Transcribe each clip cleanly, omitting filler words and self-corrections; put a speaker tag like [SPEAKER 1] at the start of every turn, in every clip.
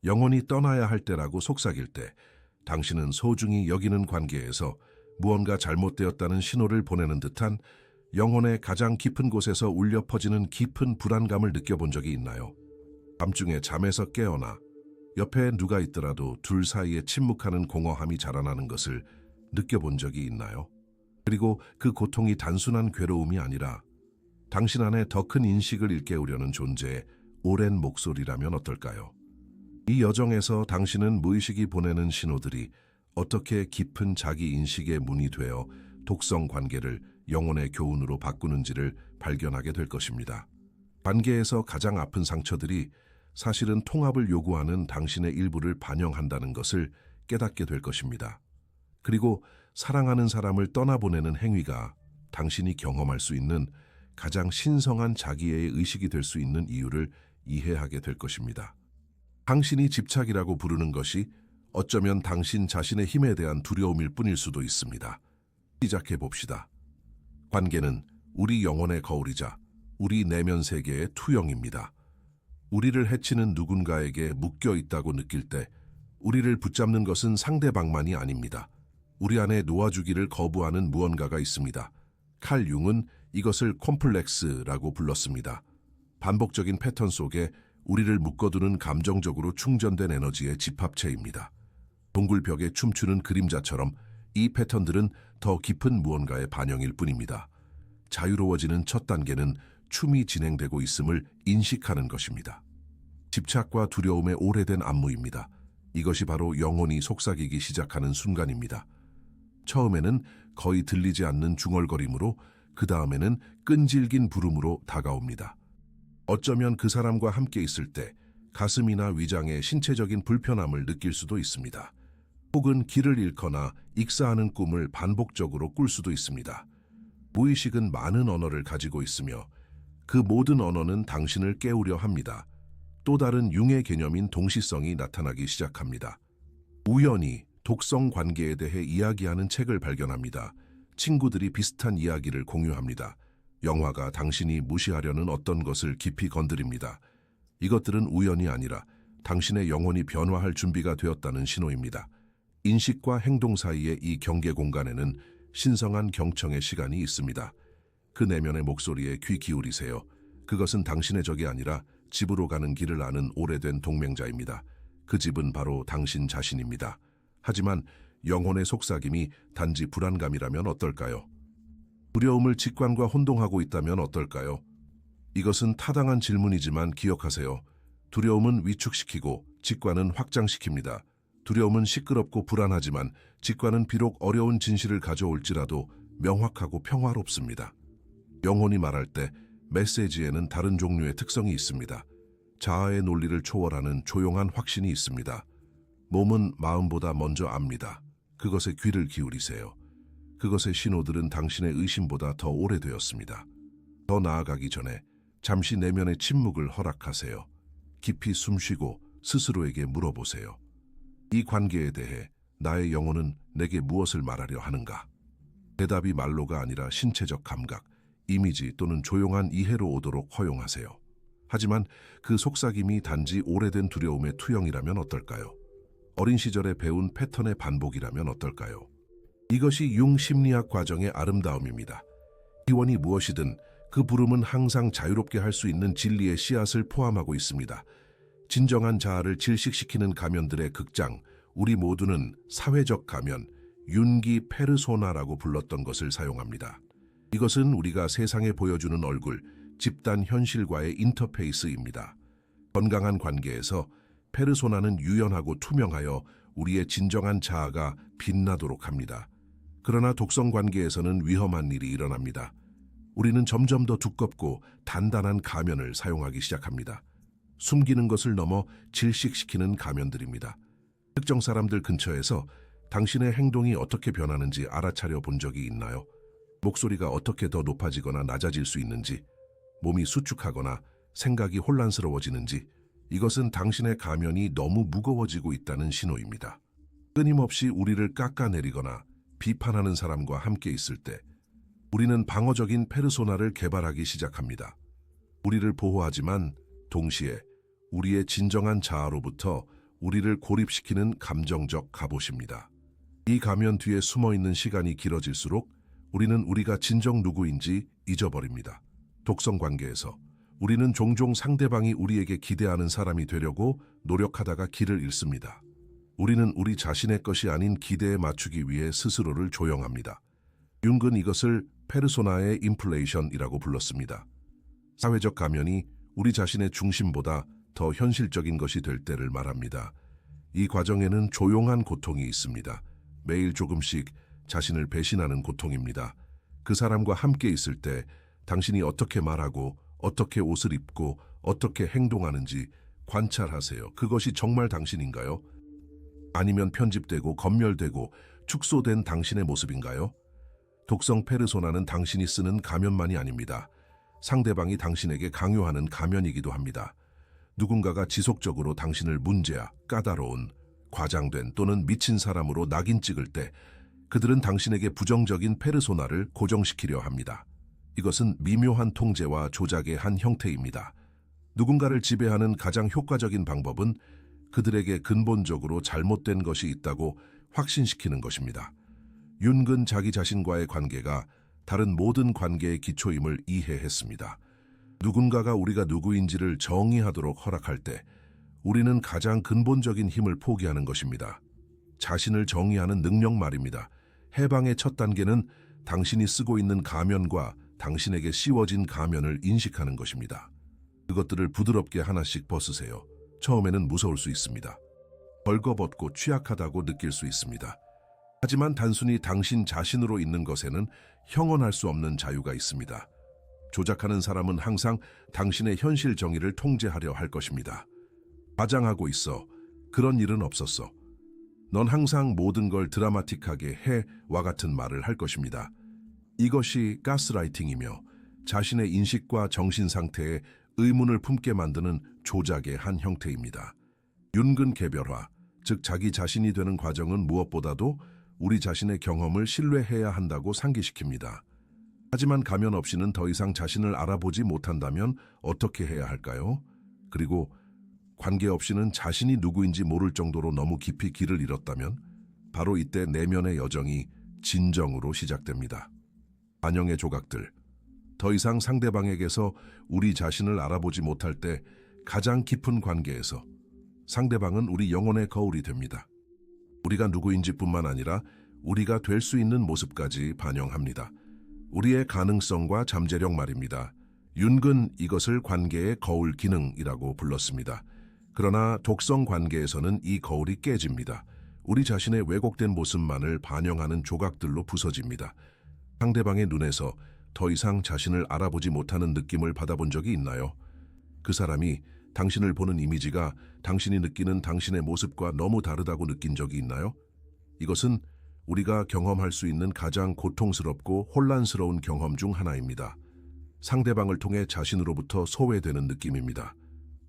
[SPEAKER 1] 영원히 떠나야 할 때라고 속삭일 때 당신은 소중히 여기는 관계에서 무언가 잘못되었다는 신호를 보내는 듯한 영혼의 가장 깊은 곳에서 울려 퍼지는 깊은 불안감을 느껴본 적이 있나요? 밤중에 잠에서 깨어나 옆에 누가 있더라도 둘 사이에 침묵하는 공허함이 자라나는 것을 느껴본 적이 있나요? 그리고 그 고통이 단순한 괴로움이 아니라 당신 안에 더 큰 인식을 일깨우려는 존재의 오랜 목소리라면 어떨까요? 이 여정에서 당신은 무의식이 보내는 신호들이 어떻게 깊은 자기 인식의 문이 되어 독성 관계를 영혼의 교훈으로 바꾸는지를 발견하게 될 것입니다. 관계에서 가장 아픈 상처들이 사실은 통합을 요구하는 당신의 일부를 반영한다는 것을 깨닫게 될 것입니다. 그리고 사랑하는 사람을 떠나보내는 행위가 당신이 경험할 수 있는 가장 신성한 자기애의 의식이 될 수 있는 이유를 이해하게 될 것입니다. 당신이 집착이라고 부르는 것이 어쩌면 당신 자신의 힘에 대한 두려움일 뿐일 수도 있습니다. 시작해 봅시다. 관계는 우리 영혼의 거울이자 우리 내면 세계의 투영입니다. 우리를 해치는 누군가에게 묶여 있다고 느낄 때 우리를 붙잡는 것은 상대방만이 아닙니다. 우리 안에 놓아주기를 거부하는 무언가가 있습니다. 칼 융은 이것을 콤플렉스라고 불렀습니다. 반복적인 패턴 속에 우리를 묶어두는 감정적으로 충전된 에너지의 집합체입니다. 동굴 벽에 춤추는 그림자처럼 이 패턴들은 더 깊은 무언가의 반영일 뿐입니다. 자유로워지는 첫 단계는 춤이 진행되고 있음을 인식하는 것입니다. 집착과 두려움의 오래된 안무입니다. 이것이 바로 영혼이 속삭이기 시작하는 순간입니다. 처음에는 거의 들리지 않는 중얼거림으로, 그 다음에는 끈질긴 부름으로 다가옵니다. 어쩌면 그 사람과 함께 있을 때 가슴이나 위장에 신체적인 불편함을 느낄 수도 있습니다. 혹은 길을 잃거나 익사하는 꿈을 반복적으로 꿀 수도 있습니다. 무의식은 많은 언어를 가지고 있으며 그 모든 언어는 당신을 깨우려 합니다. 또 다른 융의 개념인 동시성이 나타나기 시작합니다. 우연히 독성 관계에 대해 이야기하는 책을 발견합니다. 친구들이 비슷한 이야기를 공유합니다. 영화가 당신이 무시하려는 어떤 것을 깊이 건드립니다. 이것들은 우연이 아니라 당신의 영혼이 변화할 준비가 되었다는 신호입니다. 인식과 행동 사이의 이 경계 공간에는 신성한 경청의 시간이 있습니다. 그 내면의 목소리에 귀 기울이세요. 그것은 당신의 적이 아니라 집으로 가는 길을 아는 오래된 동맹자입니다. 그 집은 바로 당신 자신입니다. 하지만 영혼의 속삭임이 단지 불안감이라면 어떨까요? 두려움을 직관과 혼동하고 있다면 어떨까요? 이것은 타당한 질문이지만 기억하세요. 두려움은 위축시키고 직관은 확장시킵니다. 두려움은 시끄럽고 불안하지만 직관은 비록 어려운 진실을 가져올지라도 명확하고 평화롭습니다. 영혼이 말할 때 메시지에는 다른 종류의 특성이 있습니다. 자아의 논리를 초월하는 조용한 확신이 있습니다. 몸은 마음보다 먼저 압니다. 그것에 귀를 기울이세요. 그것의 신호들은 당신의 의심보다 더 오래되었습니다. 더 나아가기 전에 잠시 내면의 침묵을 허락하세요. 깊이 숨쉬고 스스로에게 물어보세요. 이 관계에 대해 나의 영혼은 내게 무엇을 말하려 하는가? 대답이 말로가 아니라 신체적 감각, 이미지 또는 조용한 이해로 오도록 허용하세요. 하지만 그 속삭임이 단지 오래된 두려움의 투영이라면 어떨까요? 어린 시절에 배운 패턴의 반복이라면 어떨까요? 이것이 융 심리학 과정의 아름다움입니다. 기원이 무엇이든 그 부름은 항상 자유롭게 할 수 있는 진리의 씨앗을 포함하고 있습니다. 진정한 자아를 질식시키는 가면들의 극장, 우리 모두는 사회적 가면, 윤기 페르소나라고 불렀던 것을 사용합니다. 이것은 우리가 세상에 보여주는 얼굴, 집단 현실과의 인터페이스입니다. 건강한 관계에서 페르소나는 유연하고 투명하여 우리의 진정한 자아가 빛나도록 합니다. 그러나 독성 관계에서는 위험한 일이 일어납니다. 우리는 점점 더 두껍고 단단한 가면을 사용하기 시작합니다. 숨기는 것을 넘어 질식시키는 가면들입니다. 특정 사람들 근처에서 당신의 행동이 어떻게 변하는지 알아차려 본 적이 있나요? 목소리가 어떻게 더 높아지거나 낮아질 수 있는지, 몸이 수축하거나 생각이 혼란스러워지는지, 이것은 당신의 가면이 너무 무거워지고 있다는 신호입니다. 끊임없이 우리를 깎아내리거나 비판하는 사람과 함께 있을 때 우리는 방어적인 페르소나를 개발하기 시작합니다. 우리를 보호하지만 동시에 우리의 진정한 자아로부터 우리를 고립시키는 감정적 갑옷입니다. 이 가면 뒤에 숨어있는 시간이 길어질수록 우리는 우리가 진정 누구인지 잊어버립니다. 독성 관계에서 우리는 종종 상대방이 우리에게 기대하는 사람이 되려고 노력하다가 길을 잃습니다. 우리는 우리 자신의 것이 아닌 기대에 맞추기 위해 스스로를 조영합니다. 융은 이것을 페르소나의 인플레이션이라고 불렀습니다. 사회적 가면이 우리 자신의 중심보다 더 현실적인 것이 될 때를 말합니다. 이 과정에는 조용한 고통이 있습니다. 매일 조금씩 자신을 배신하는 고통입니다. 그 사람과 함께 있을 때 당신이 어떻게 말하고 어떻게 옷을 입고 어떻게 행동하는지 관찰하세요. 그것이 정말 당신인가요? 아니면 편집되고 검열되고 축소된 당신의 모습인가요? 독성 페르소나는 당신이 쓰는 가면만이 아닙니다. 상대방이 당신에게 강요하는 가면이기도 합니다. 누군가가 지속적으로 당신을 문제야, 까다로운, 과장된 또는 미친 사람으로 낙인 찍을 때 그들은 당신에게 부정적인 페르소나를 고정시키려 합니다. 이것은 미묘한 통제와 조작의 한 형태입니다. 누군가를 지배하는 가장 효과적인 방법은 그들에게 근본적으로 잘못된 것이 있다고 확신시키는 것입니다. 윤은 자기 자신과의 관계가 다른 모든 관계의 기초임을 이해했습니다. 누군가가 우리가 누구인지를 정의하도록 허락할 때 우리는 가장 근본적인 힘을 포기하는 것입니다. 자신을 정의하는 능력 말입니다. 해방의 첫 단계는 당신이 쓰고 있는 가면과 당신에게 씌워진 가면을 인식하는 것입니다. 그것들을 부드럽게 하나씩 벗으세요. 처음에는 무서울 수 있습니다. 벌거벗고 취약하다고 느낄 수 있습니다. 하지만 단순히 당신 자신으로 있는 것에는 형언할 수 없는 자유가 있습니다. 조작하는 사람은 항상 당신의 현실 정의를 통제하려 할 것입니다. 과장하고 그런 일은 없었어. 넌 항상 모든 걸 드라마틱하게 해와 같은 말을 할 것입니다. 이것이 가스라이팅이며 자신의 인식과 정신 상태에 의문을 품게 만드는 조작의 한 형태입니다. 윤근 개별화, 즉 자기 자신이 되는 과정은 무엇보다도 우리 자신의 경험을 신뢰해야 한다고 상기시킵니다. 하지만 가면 없이는 더 이상 자신을 알아보지 못한다면 어떻게 해야 할까요? 그리고 관계 없이는 자신이 누구인지 모를 정도로 너무 깊이 길을 잃었다면 바로 이때 내면의 여정이 진정으로 시작됩니다. 반영의 조각들. 더 이상 상대방에게서 우리 자신을 알아보지 못할 때 가장 깊은 관계에서 상대방은 우리 영혼의 거울이 됩니다. 우리가 누구인지뿐만 아니라 우리가 될 수 있는 모습까지 반영합니다. 우리의 가능성과 잠재력 말입니다. 윤근 이것을 관계의 거울 기능이라고 불렀습니다. 그러나 독성 관계에서는 이 거울이 깨집니다. 우리 자신의 왜곡된 모습만을 반영하는 조각들로 부서집니다. 상대방의 눈에서 더 이상 자신을 알아보지 못하는 느낌을 받아본 적이 있나요? 그 사람이 당신을 보는 이미지가 당신이 느끼는 당신의 모습과 너무 다르다고 느낀 적이 있나요? 이것은 우리가 경험할 수 있는 가장 고통스럽고 혼란스러운 경험 중 하나입니다. 상대방을 통해 자신으로부터 소외되는 느낌입니다.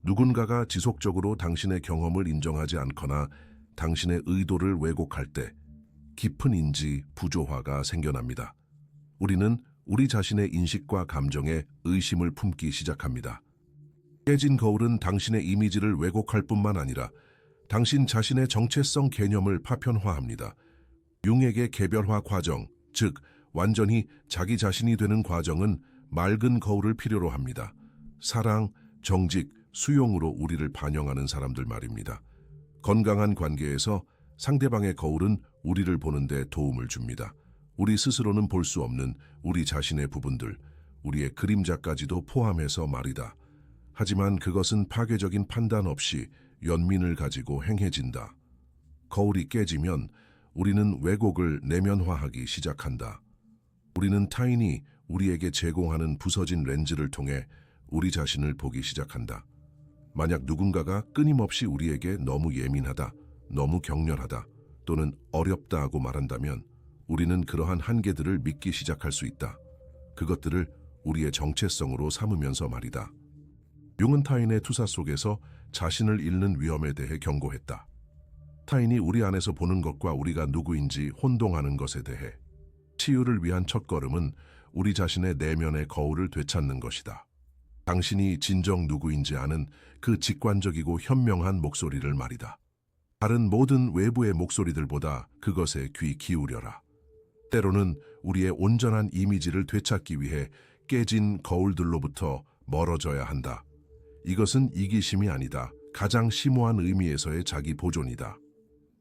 [SPEAKER 1] 누군가가 지속적으로 당신의 경험을 인정하지 않거나 당신의 의도를 왜곡할 때 깊은 인지 부조화가 생겨납니다. 우리는 우리 자신의 인식과 감정에 의심을 품기 시작합니다. 깨진 거울은 당신의 이미지를 왜곡할 뿐만 아니라 당신 자신의 정체성 개념을 파편화합니다. 융에게 개별화 과정, 즉 완전히 자기 자신이 되는 과정은 맑은 거울을 필요로 합니다. 사랑, 정직, 수용으로 우리를 반영하는 사람들 말입니다. 건강한 관계에서 상대방의 거울은 우리를 보는 데 도움을 줍니다. 우리 스스로는 볼 수 없는 우리 자신의 부분들, 우리의 그림자까지도 포함해서 말이다. 하지만 그것은 파괴적인 판단 없이 연민을 가지고 행해진다. 거울이 깨지면 우리는 왜곡을 내면화하기 시작한다. 우리는 타인이 우리에게 제공하는 부서진 렌즈를 통해 우리 자신을 보기 시작한다. 만약 누군가가 끊임없이 우리에게 너무 예민하다, 너무 격렬하다, 또는 어렵다 하고 말한다면 우리는 그러한 한계들을 믿기 시작할 수 있다. 그것들을 우리의 정체성으로 삼으면서 말이다. 융은 타인의 투사 속에서 자신을 잃는 위험에 대해 경고했다. 타인이 우리 안에서 보는 것과 우리가 누구인지 혼동하는 것에 대해 치유를 위한 첫걸음은 우리 자신의 내면의 거울을 되찾는 것이다. 당신이 진정 누구인지 아는 그 직관적이고 현명한 목소리를 말이다. 다른 모든 외부의 목소리들보다 그것에 귀 기울여라. 때로는 우리의 온전한 이미지를 되찾기 위해 깨진 거울들로부터 멀어져야 한다. 이것은 이기심이 아니다. 가장 심오한 의미에서의 자기 보존이다.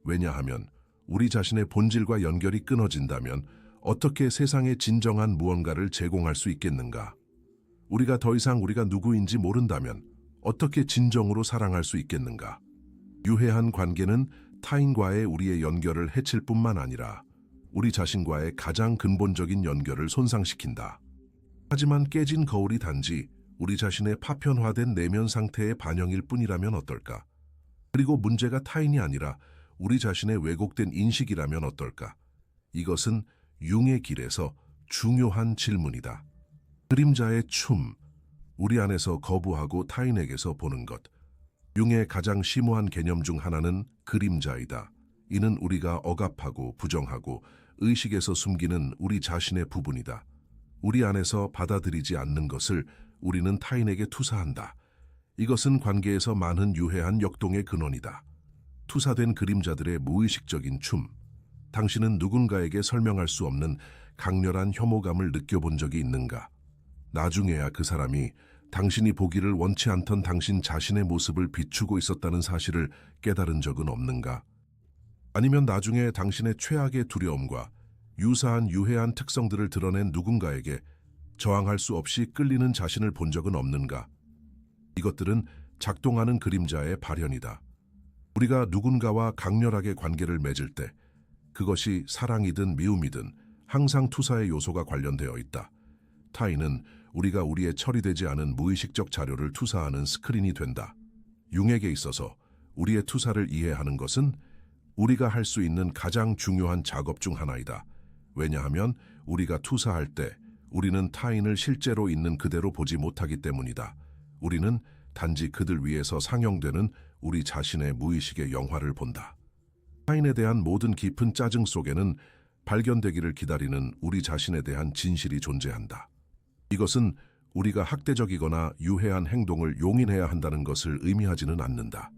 [SPEAKER 1] 왜냐하면 우리 자신의 본질과 연결이 끊어진다면 어떻게 세상에 진정한 무언가를 제공할 수 있겠는가? 우리가 더 이상 우리가 누구인지 모른다면 어떻게 진정으로 사랑할 수 있겠는가? 유해한 관계는 타인과의 우리의 연결을 해칠 뿐만 아니라 우리 자신과의 가장 근본적인 연결을 손상시킨다. 하지만 깨진 거울이 단지 우리 자신의 파편화된 내면 상태의 반영일 뿐이라면 어떨까? 그리고 문제가 타인이 아니라 우리 자신의 왜곡된 인식이라면 어떨까? 이것은 융의 길에서 중요한 질문이다. 그림자의 춤, 우리 안에서 거부하고 타인에게서 보는 것. 융의 가장 심오한 개념 중 하나는 그림자이다. 이는 우리가 억압하고 부정하고 의식에서 숨기는 우리 자신의 부분이다. 우리 안에서 받아들이지 않는 것을 우리는 타인에게 투사한다. 이것은 관계에서 많은 유해한 역동의 근원이다. 투사된 그림자들의 무의식적인 춤. 당신은 누군가에게 설명할 수 없는 강렬한 혐오감을 느껴본 적이 있는가? 나중에야 그 사람이 당신이 보기를 원치 않던 당신 자신의 모습을 비추고 있었다는 사실을 깨달은 적은 없는가? 아니면 나중에 당신의 최악의 두려움과 유사한 유해한 특성들을 드러낸 누군가에게 저항할 수 없이 끌리는 자신을 본 적은 없는가? 이것들은 작동하는 그림자의 발현이다. 우리가 누군가와 강렬하게 관계를 맺을 때 그것이 사랑이든 미움이든 항상 투사의 요소가 관련되어 있다. 타인은 우리가 우리의 처리되지 않은 무의식적 자료를 투사하는 스크린이 된다. 융에게 있어서 우리의 투사를 이해하는 것은 우리가 할 수 있는 가장 중요한 작업 중 하나이다. 왜냐하면 우리가 투사할 때 우리는 타인을 실제로 있는 그대로 보지 못하기 때문이다. 우리는 단지 그들 위해서 상영되는 우리 자신의 무의식의 영화를 본다. 타인에 대한 모든 깊은 짜증 속에는 발견되기를 기다리는 우리 자신에 대한 진실이 존재한다. 이것은 우리가 학대적이거나 유해한 행동을 용인해야 한다는 것을 의미하지는 않는다.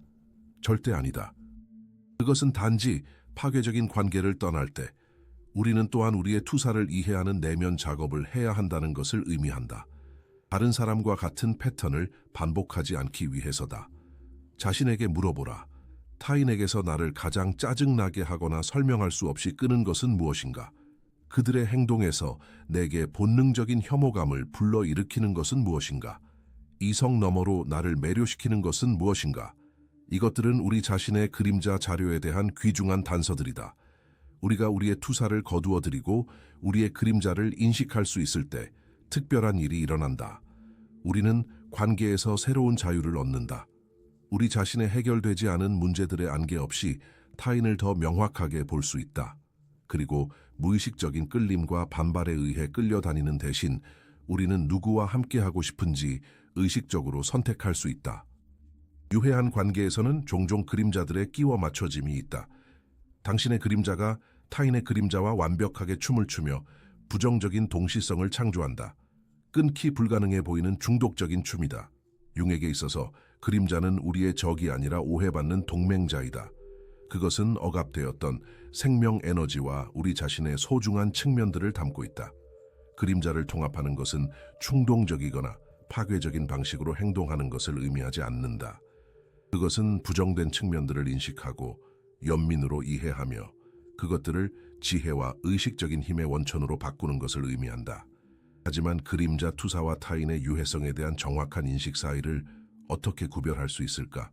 [SPEAKER 1] 절대 아니다. 그것은 단지 파괴적인 관계를 떠날 때 우리는 또한 우리의 투사를 이해하는 내면 작업을 해야 한다는 것을 의미한다. 다른 사람과 같은 패턴을 반복하지 않기 위해서다. 자신에게 물어보라. 타인에게서 나를 가장 짜증나게 하거나 설명할 수 없이 끄는 것은 무엇인가? 그들의 행동에서 내게 본능적인 혐오감을 불러일으키는 것은 무엇인가? 이성 너머로 나를 매료시키는 것은 무엇인가? 이것들은 우리 자신의 그림자 자료에 대한 귀중한 단서들이다. 우리가 우리의 투사를 거두어들이고 우리의 그림자를 인식할 수 있을 때 특별한 일이 일어난다. 우리는 관계에서 새로운 자유를 얻는다. 우리 자신의 해결되지 않은 문제들의 안개 없이 타인을 더 명확하게 볼 수 있다. 그리고 무의식적인 끌림과 반발에 의해 끌려다니는 대신 우리는 누구와 함께하고 싶은지 의식적으로 선택할 수 있다. 유해한 관계에서는 종종 그림자들의 끼워 맞춰짐이 있다. 당신의 그림자가 타인의 그림자와 완벽하게 춤을 추며 부정적인 동시성을 창조한다. 끊기 불가능해 보이는 중독적인 춤이다. 융에게 있어서 그림자는 우리의 적이 아니라 오해받는 동맹자이다. 그것은 억압되었던 생명 에너지와 우리 자신의 소중한 측면들을 담고 있다. 그림자를 통합하는 것은 충동적이거나 파괴적인 방식으로 행동하는 것을 의미하지 않는다. 그것은 부정된 측면들을 인식하고 연민으로 이해하며 그것들을 지혜와 의식적인 힘의 원천으로 바꾸는 것을 의미한다. 하지만 그림자 투사와 타인의 유해성에 대한 정확한 인식 사이를 어떻게 구별할 수 있을까?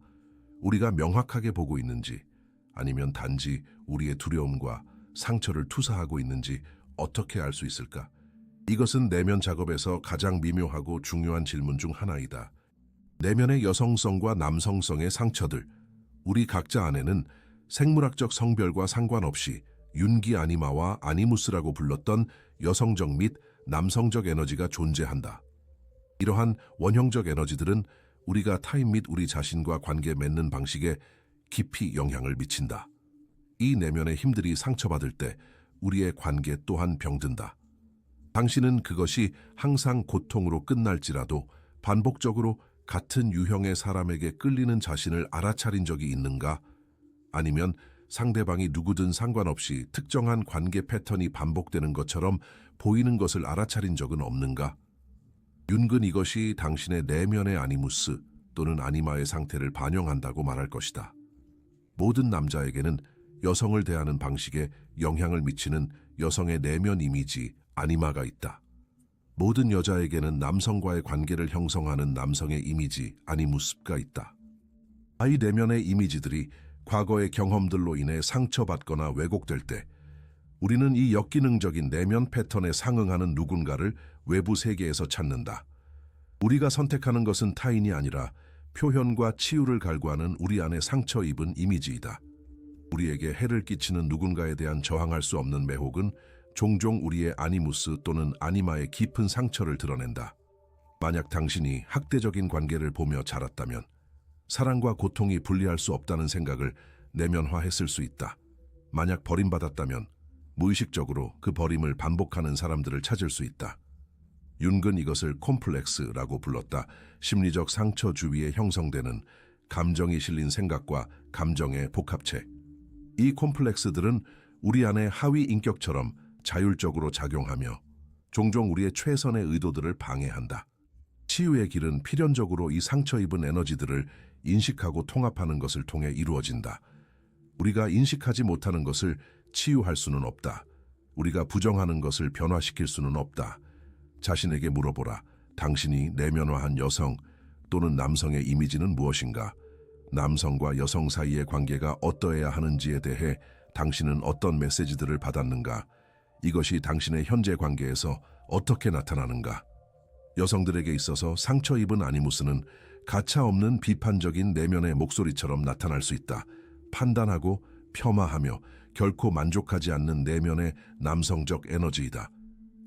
[SPEAKER 1] 우리가 명확하게 보고 있는지 아니면 단지 우리의 두려움과 상처를 투사하고 있는지 어떻게 알 수 있을까? 이것은 내면 작업에서 가장 미묘하고 중요한 질문 중 하나이다. 내면의 여성성과 남성성의 상처들, 우리 각자 안에는 생물학적 성별과 상관없이 윤기 아니마와 아니무스라고 불렀던 여성적 및 남성적 에너지가 존재한다. 이러한 원형적 에너지들은 우리가 타인 및 우리 자신과 관계 맺는 방식에 깊이 영향을 미친다. 이 내면의 힘들이 상처받을 때 우리의 관계 또한 병든다. 당신은 그것이 항상 고통으로 끝날지라도 반복적으로 같은 유형의 사람에게 끌리는 자신을 알아차린 적이 있는가? 아니면 상대방이 누구든 상관없이 특정한 관계 패턴이 반복되는 것처럼 보이는 것을 알아차린 적은 없는가? 윤근 이것이 당신의 내면의 아니무스 또는 아니마의 상태를 반영한다고 말할 것이다. 모든 남자에게는 여성을 대하는 방식에 영향을 미치는 여성의 내면 이미지, 아니마가 있다. 모든 여자에게는 남성과의 관계를 형성하는 남성의 이미지, 아니무스가 있다. 이 내면의 이미지들이 과거의 경험들로 인해 상처받거나 왜곡될 때 우리는 이 역기능적인 내면 패턴에 상응하는 누군가를 외부 세계에서 찾는다. 우리가 선택하는 것은 타인이 아니라 표현과 치유를 갈구하는 우리 안에 상처 입은 이미지이다. 우리에게 해를 끼치는 누군가에 대한 저항할 수 없는 매혹은 종종 우리의 아니무스 또는 아니마의 깊은 상처를 드러낸다. 만약 당신이 학대적인 관계를 보며 자랐다면 사랑과 고통이 분리할 수 없다는 생각을 내면화했을 수 있다. 만약 버림받았다면 무의식적으로 그 버림을 반복하는 사람들을 찾을 수 있다. 윤근 이것을 콤플렉스라고 불렀다. 심리적 상처 주위에 형성되는 감정이 실린 생각과 감정의 복합체. 이 콤플렉스들은 우리 안의 하위 인격처럼 자율적으로 작용하며 종종 우리의 최선의 의도들을 방해한다. 치유의 길은 필연적으로 이 상처 입은 에너지들을 인식하고 통합하는 것을 통해 이루어진다. 우리가 인식하지 못하는 것을 치유할 수는 없다. 우리가 부정하는 것을 변화시킬 수는 없다. 자신에게 물어보라. 당신이 내면화한 여성 또는 남성의 이미지는 무엇인가? 남성과 여성 사이의 관계가 어떠해야 하는지에 대해 당신은 어떤 메시지들을 받았는가? 이것이 당신의 현재 관계에서 어떻게 나타나는가? 여성들에게 있어서 상처 입은 아니무스는 가차없는 비판적인 내면의 목소리처럼 나타날 수 있다. 판단하고 폄하하며 결코 만족하지 않는 내면의 남성적 에너지이다.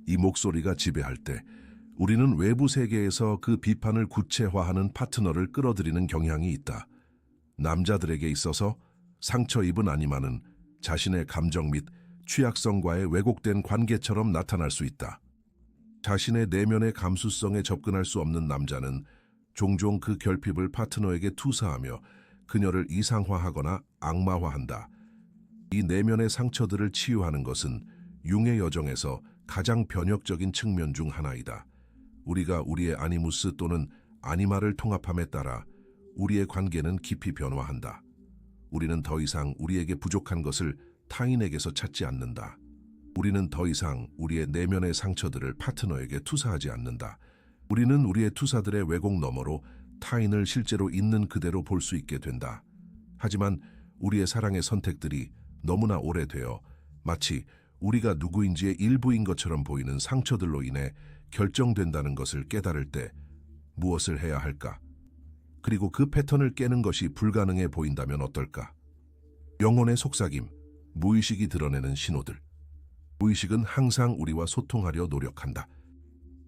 [SPEAKER 1] 이 목소리가 지배할 때 우리는 외부 세계에서 그 비판을 구체화하는 파트너를 끌어들이는 경향이 있다. 남자들에게 있어서 상처 입은 아니마는 자신의 감정 및 취약성과의 왜곡된 관계처럼 나타날 수 있다. 자신의 내면의 감수성에 접근할 수 없는 남자는 종종 그 결핍을 파트너에게 투사하며 그녀를 이상화하거나 악마화한다. 이 내면의 상처들을 치유하는 것은 융의 여정에서 가장 변혁적인 측면 중 하나이다. 우리가 우리의 아니무스 또는 아니마를 통합함에 따라 우리의 관계는 깊이 변화한다. 우리는 더 이상 우리에게 부족한 것을 타인에게서 찾지 않는다. 우리는 더 이상 우리의 내면의 상처들을 파트너에게 투사하지 않는다. 우리는 우리의 투사들의 왜곡 너머로 타인을 실제로 있는 그대로 볼 수 있게 된다. 하지만 우리의 사랑의 선택들이 너무나 오래되어 마치 우리가 누구인지의 일부인 것처럼 보이는 상처들로 인해 결정된다는 것을 깨달을 때 무엇을 해야 할까? 그리고 그 패턴을 깨는 것이 불가능해 보인다면 어떨까? 영혼의 속삭임, 무의식이 드러내는 신호들. 무의식은 항상 우리와 소통하려 노력한다.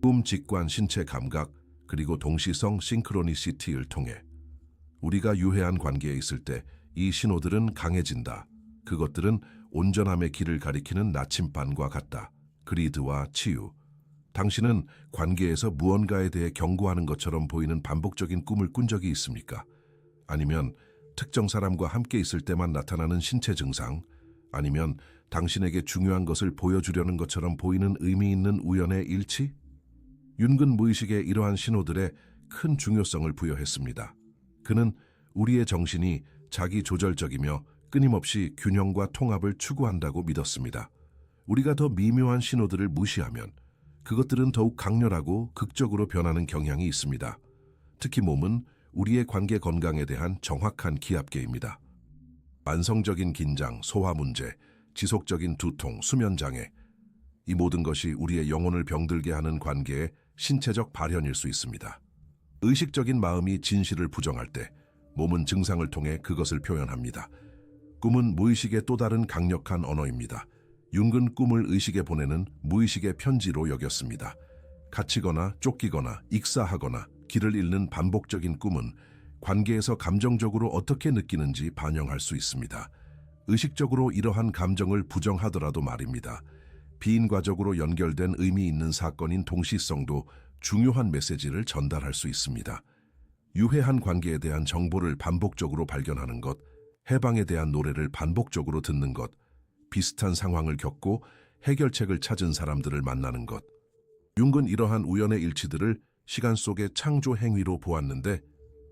[SPEAKER 1] 꿈, 직관, 신체 감각, 그리고 동시성 싱크로니시티를 통해 우리가 유해한 관계에 있을 때 이 신호들은 강해진다. 그것들은 온전함의 길을 가리키는 나침반과 같다. 그리드와 치유. 당신은 관계에서 무언가에 대해 경고하는 것처럼 보이는 반복적인 꿈을 꾼 적이 있습니까? 아니면 특정 사람과 함께 있을 때만 나타나는 신체 증상, 아니면 당신에게 중요한 것을 보여주려는 것처럼 보이는 의미 있는 우연의 일치? 윤근 무의식에 이러한 신호들에 큰 중요성을 부여했습니다. 그는 우리의 정신이 자기 조절적이며 끊임없이 균형과 통합을 추구한다고 믿었습니다. 우리가 더 미묘한 신호들을 무시하면 그것들은 더욱 강렬하고 극적으로 변하는 경향이 있습니다. 특히 몸은 우리의 관계 건강에 대한 정확한 기압계입니다. 만성적인 긴장, 소화 문제, 지속적인 두통, 수면 장애, 이 모든 것이 우리의 영혼을 병들게 하는 관계의 신체적 발현일 수 있습니다. 의식적인 마음이 진실을 부정할 때 몸은 증상을 통해 그것을 표현합니다. 꿈은 무의식의 또 다른 강력한 언어입니다. 융은 꿈을 의식에 보내는 무의식의 편지로 여겼습니다. 갇히거나 쫓기거나 익사하거나 길을 잃는 반복적인 꿈은 관계에서 감정적으로 어떻게 느끼는지 반영할 수 있습니다. 의식적으로 이러한 감정을 부정하더라도 말입니다. 비인과적으로 연결된 의미 있는 사건인 동시성도 중요한 메시지를 전달할 수 있습니다. 유해한 관계에 대한 정보를 반복적으로 발견하는 것, 해방에 대한 노래를 반복적으로 듣는 것, 비슷한 상황을 겪고 해결책을 찾은 사람들을 만나는 것. 융은 이러한 우연의 일치들을 시간 속의 창조 행위로 보았는데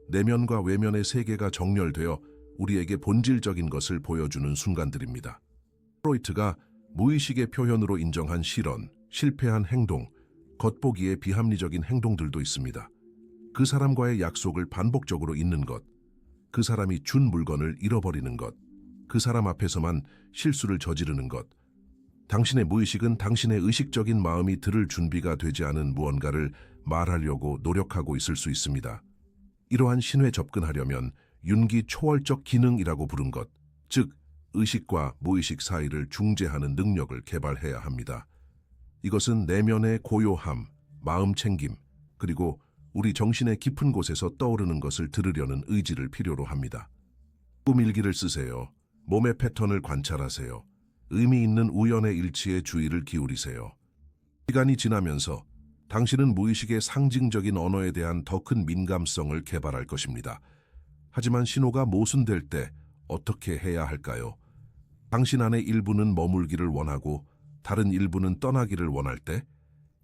[SPEAKER 1] 내면과 외면의 세계가 정렬되어 우리에게 본질적인 것을 보여주는 순간들입니다. 프로이트가 무의식의 표현으로 인정한 실언, 실패한 행동, 겉보기에 비합리적인 행동들도 있습니다. 그 사람과의 약속을 반복적으로 잊는 것, 그 사람이 준 물건을 잃어버리는 것, 그 사람 앞에서만 실수를 저지르는 것. 당신의 무의식은 당신의 의식적인 마음이 들을 준비가 되지 않은 무언가를 말하려고 노력하고 있을 수 있습니다. 이러한 신호에 접근하려면 윤기 초월적 기능이라고 부른 것, 즉 의식과 무의식 사이를 중재하는 능력을 개발해야 합니다. 이것은 내면의 고요함, 마음 챙김, 그리고 우리 정신의 깊은 곳에서 떠오르는 것을 들으려는 의지를 필요로 합니다. 꿈일기를 쓰세요. 몸의 패턴을 관찰하세요. 의미 있는 우연의 일치에 주의를 기울이세요. 시간이 지나면서 당신은 무의식의 상징적인 언어에 대한 더 큰 민감성을 개발할 것입니다. 하지만 신호가 모순될 때 어떻게 해야 할까요? 당신 안의 일부는 머물기를 원하고 다른 일부는 떠나기를 원할 때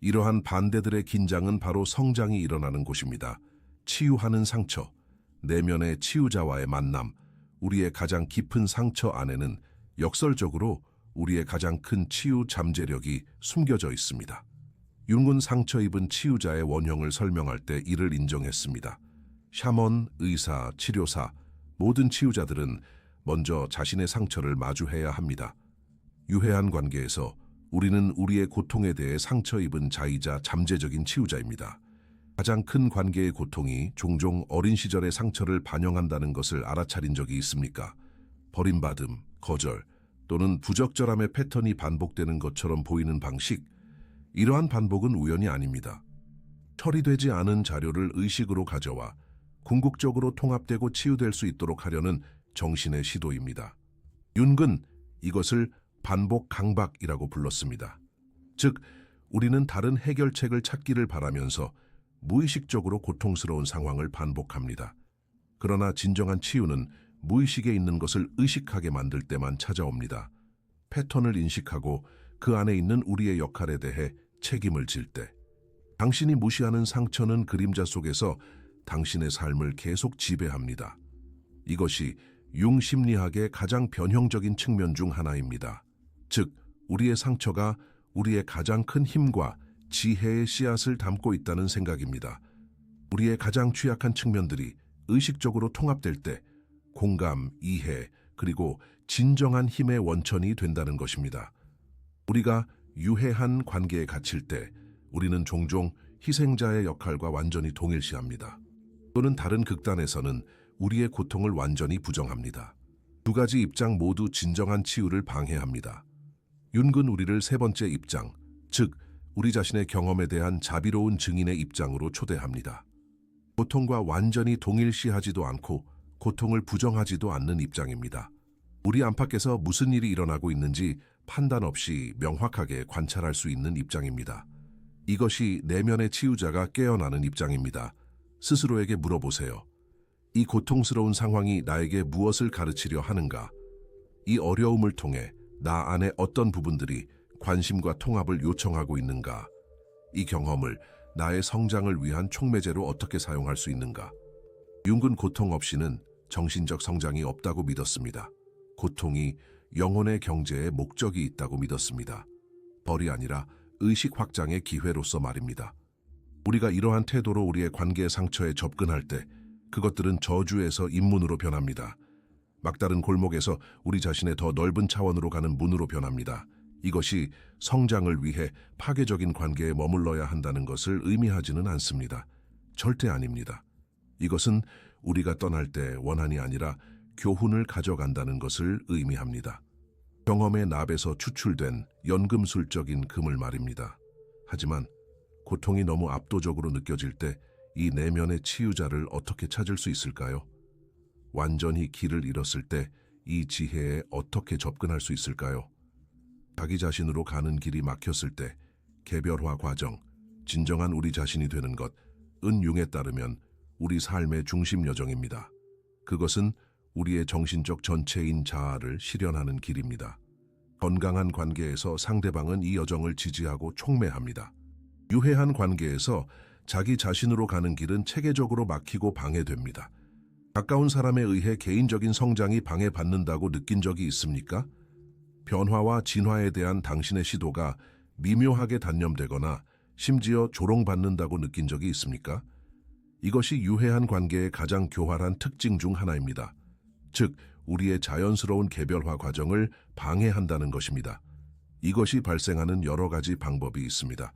[SPEAKER 1] 이러한 반대들의 긴장은 바로 성장이 일어나는 곳입니다. 치유하는 상처, 내면의 치유자와의 만남, 우리의 가장 깊은 상처 안에는 역설적으로 우리의 가장 큰 치유 잠재력이 숨겨져 있습니다. 융은 상처 입은 치유자의 원형을 설명할 때 이를 인정했습니다. 샤먼, 의사, 치료사, 모든 치유자들은 먼저 자신의 상처를 마주해야 합니다. 유해한 관계에서 우리는 우리의 고통에 대해 상처 입은 자이자 잠재적인 치유자입니다. 가장 큰 관계의 고통이 종종 어린 시절의 상처를 반영한다는 것을 알아차린 적이 있습니까? 버림받음, 거절, 또는 부적절함의 패턴이 반복되는 것처럼 보이는 방식, 이러한 반복은 우연이 아닙니다. 처리되지 않은 자료를 의식으로 가져와 궁극적으로 통합되고 치유될 수 있도록 하려는 정신의 시도입니다. 윤은 이것을 반복 강박이라고 불렀습니다. 즉, 우리는 다른 해결책을 찾기를 바라면서 무의식적으로 고통스러운 상황을 반복합니다. 그러나 진정한 치유는 무의식에 있는 것을 의식하게 만들 때만 찾아옵니다. 패턴을 인식하고 그 안에 있는 우리의 역할에 대해 책임을 질 때. 당신이 무시하는 상처는 그림자 속에서 당신의 삶을 계속 지배합니다. 이것이 융 심리학의 가장 변형적인 측면 중 하나입니다. 즉, 우리의 상처가 우리의 가장 큰 힘과 지혜의 씨앗을 담고 있다는 생각입니다. 우리의 가장 취약한 측면들이 의식적으로 통합될 때 공감, 이해, 그리고 진정한 힘의 원천이 된다는 것입니다. 우리가 유해한 관계에 갇힐 때 우리는 종종 희생자의 역할과 완전히 동일시합니다. 또는 다른 극단에서는 우리의 고통을 완전히 부정합니다. 두 가지 입장 모두 진정한 치유를 방해합니다. 윤은 우리를 세 번째 입장, 즉 우리 자신의 경험에 대한 자비로운 증인의 입장으로 초대합니다. 고통과 완전히 동일시하지도 않고 고통을 부정하지도 않는 입장입니다. 우리 안팎에서 무슨 일이 일어나고 있는지 판단 없이 명확하게 관찰할 수 있는 입장입니다. 이것이 내면의 치유자가 깨어나는 입장입니다. 스스로에게 물어보세요. 이 고통스러운 상황이 나에게 무엇을 가르치려 하는가? 이 어려움을 통해 나 안에 어떤 부분들이 관심과 통합을 요청하고 있는가? 이 경험을 나의 성장을 위한 촉매제로 어떻게 사용할 수 있는가? 융은 고통 없이는 정신적 성장이 없다고 믿었습니다. 고통이 영혼의 경제에 목적이 있다고 믿었습니다. 벌이 아니라 의식 확장의 기회로서 말입니다. 우리가 이러한 태도로 우리의 관계 상처에 접근할 때 그것들은 저주에서 입문으로 변합니다. 막다른 골목에서 우리 자신의 더 넓은 차원으로 가는 문으로 변합니다. 이것이 성장을 위해 파괴적인 관계에 머물러야 한다는 것을 의미하지는 않습니다. 절대 아닙니다. 이것은 우리가 떠날 때 원한이 아니라 교훈을 가져간다는 것을 의미합니다. 경험의 납에서 추출된 연금술적인 금을 말입니다. 하지만 고통이 너무 압도적으로 느껴질 때 이 내면의 치유자를 어떻게 찾을 수 있을까요? 완전히 길을 잃었을 때 이 지혜에 어떻게 접근할 수 있을까요? 자기 자신으로 가는 길이 막혔을 때 개별화 과정, 진정한 우리 자신이 되는 것, 은융에 따르면 우리 삶의 중심 여정입니다. 그것은 우리의 정신적 전체인 자아를 실현하는 길입니다. 건강한 관계에서 상대방은 이 여정을 지지하고 촉매합니다. 유해한 관계에서 자기 자신으로 가는 길은 체계적으로 막히고 방해됩니다. 가까운 사람에 의해 개인적인 성장이 방해받는다고 느낀 적이 있습니까? 변화와 진화에 대한 당신의 시도가 미묘하게 단념되거나 심지어 조롱받는다고 느낀 적이 있습니까? 이것이 유해한 관계의 가장 교활한 특징 중 하나입니다. 즉, 우리의 자연스러운 개별화 과정을 방해한다는 것입니다. 이것이 발생하는 여러 가지 방법이 있습니다.